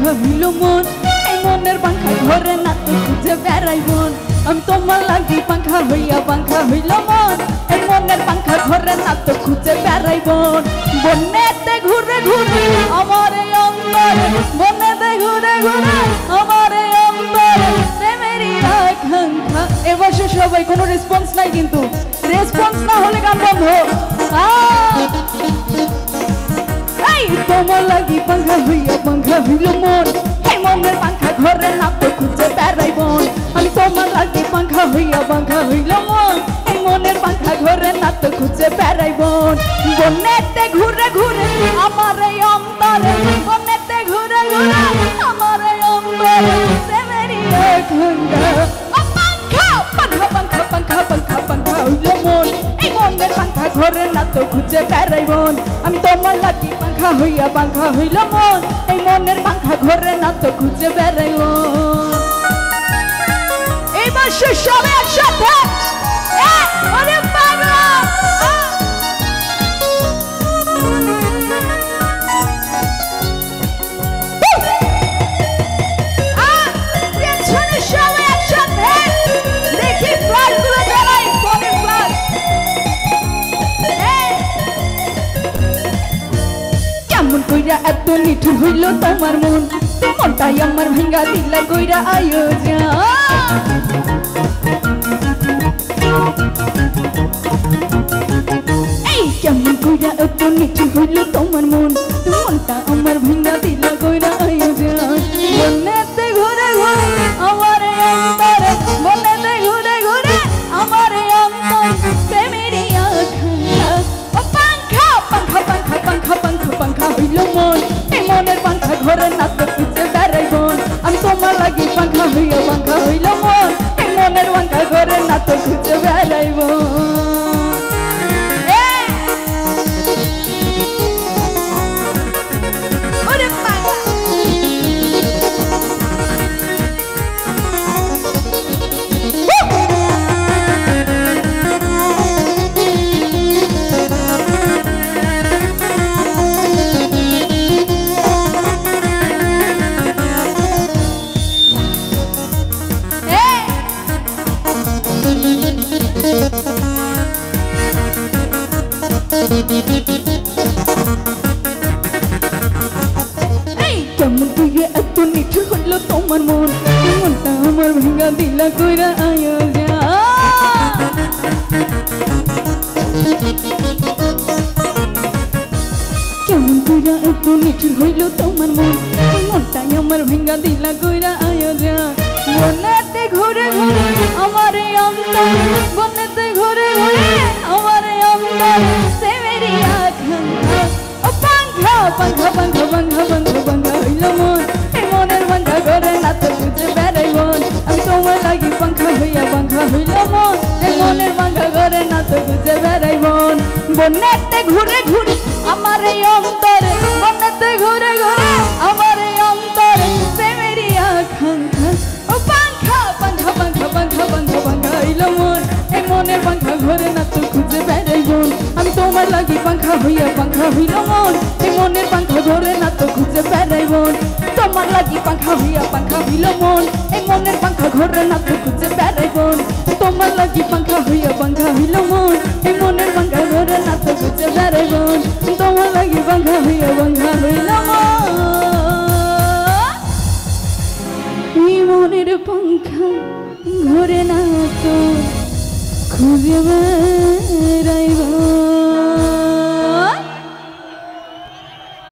পাঙ্খা হইল মন এই মনের পাঙ্খা ঘরে না তো খুঁজে বেড়াই মন আমি তোমার লাগি পাঙ্খা হইল মন এই মনের পাঙ্খা ঘরে না তো খুঁজে বেড়াই মন বনেতে ঘুরে ঘুরে আমার এই অন্তরে বনেতে ঘুরে ঘুরে আমার এই অন্তরে প্রেমেরই আকাঙ্ক্ষা এবার সবাই কোনো রেসপন্স নাই কিন্তু রেসপন্স না হলে গান বন্ধ তোমার লাগি পাঙ্খা হইল মন এই মনের পাঙ্খা ঘরে না তো খুঁজে বেড়াই মন আমি তোমার লাগি পাঙ্খা হইল মন এই মনের পাঙ্খা ঘরে না তো খুঁজে বেড়াই মন বনেতে ঘুরে ঘুরে আমার এই অন্তরে বনেতে ঘুরে ঘুরে আমার এই অন্তরে প্রেমেরই আকাঙ্ক্ষা পাঙ্খা হইল মন এই মনের পাঙ্খা ঘরে না তো খুঁজে বেড়াই মন আমি তোমার লাগি পাঙ্খা হইল মন এই মনের পাঙ্খা ঘরে না তো খুঁজে বেড়াই মন এইবার সবাই একসাথে ওরে পাগলা এত নিঠুর হইল তোমার মন মনটাই আমার ভাঙ্গা দিলা কইরা আয়োজন এই কেমন কইরা এত নিঠুর হইল তোমার মন মনটা আমার ভাঙ্গা দিলা কইরা আয়োজন বনেতে ঘুরে ঘুরে আমার অন্তরে বনেতে ঘুরে ঘুরে আমার অন্তর প্রেমেরই আকাঙ্ক্ষা পাঙ্খা হইল মন এই মনের পাঙ্খা ঘরে না তো খুঁজে বেড়াই মন আমি তোমার লাগি পাঙ্খা হইল মন এই মনের পাঙ্খা ঘরে না তো খুঁজে বেড়াই মন কেমন তুই এত নিঠুর হইল তোমার মন মনটা আমার ভাঙ্গা দিলা কইরা আয়োজন কেমন তুই এত নিঠুর হইল তোমার মন মনটাই আমার ভাঙ্গা দিলা কইরা আয়োজন বনেতে ঘুরে ঘুরে আমার অন্তর বনেতে ঘুরে ঘুরে আমার অন্তর প্রেমেরই আকাঙ্ক্ষা পাঙ্খা হইল মন এই মনের পাঙ্খা ঘরে না তো খুঁজে বেড়াই মন আমি তোমার লাগি পাঙ্খা হইল মন এই মনের পাঙ্খা ঘরে না তো খুঁজে বেড়াই মন বনেতে ঘুরে ঘুরে আমার এই অন্তরে বনেতে ঘুরে ঘুরে আমার এই অন্তরে প্রেমেরই আকাঙ্ক্ষা ও পাঙ্খা হইল মন এই মনের পাঙ্খা ঘরে না তো খুঁজে বেড়াই মন আমি তোমার লাগি পাঙ্খা হইল মন এই মনের পাঙ্খা ঘরে না তো খুঁজে বেড়াই মন তোমার লাগি পাঙ্খা হইল মন এই মনের পাঙ্খা ঘরে না তো খুঁজে বেড়াই মন তোমার লাগি পাঙ্খা হইল মন এই মনের পাঙ্খা ঘরে না তো খুঁজে বেড়াই মন তোমার লাগি পাঙ্খা হইল মন এই মনের পাঙ্খা ঘরে না তো খুঁজে বেড়াই মন